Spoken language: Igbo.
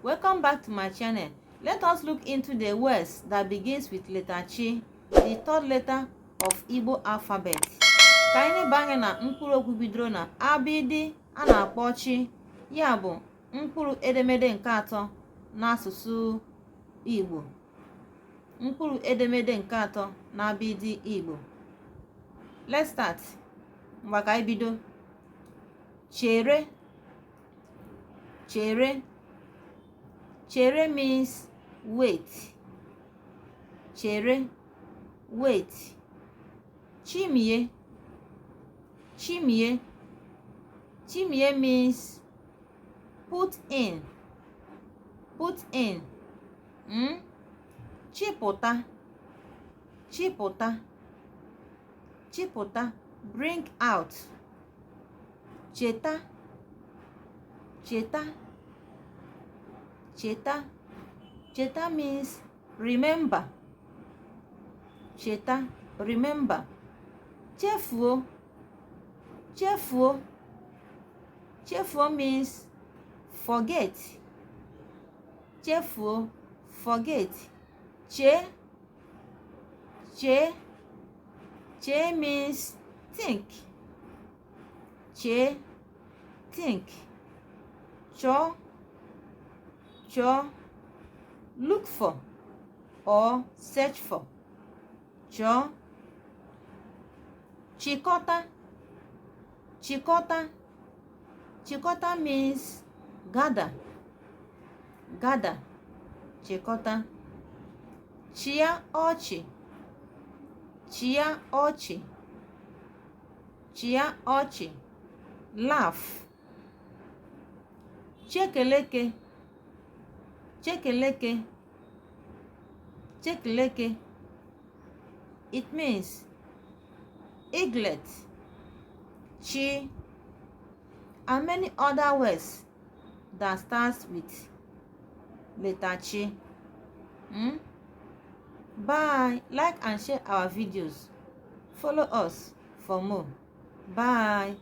Welcome back to my channel. Let us look into the words that begins with letter Chi, the third letter of Igbo alphabet. Ka anyị banye na mkpụrụ okwu bidoro na abịdị a na-akpọ chi, ya bụ mkpụrụ edemede nke atọ n'asụsụ Igbo. Mkpụrụ edemede nke atọ na abịdị Igbo. Let's start. Mgbe ka anyị bido. Chere. Chere. Chere means wait. Chere, wait. Chimie. Chimie. Chimie means put in. Put in. Chipụta. Chipụta. Chipụta. Bring out. Cheta. Cheta. Cheta. Cheta means remember. Cheta, remember. Chefuo. Chefuo. Chefuo means forget. Chefuo, forget. Che. Che. Che means think. Che, think. Cho. Cho, look for or search for. Cho. Chikota. Chikota. Chikota means gather. Gather. Chikota. Chia ochi. Chia ochi. Chia ochi. Laugh. Chekeleke. Chekeleke. Chekeleke. It means eaglet, chi, and many other words that starts with letter chi. Bye. Like and share our videos. Follow us for more. Bye.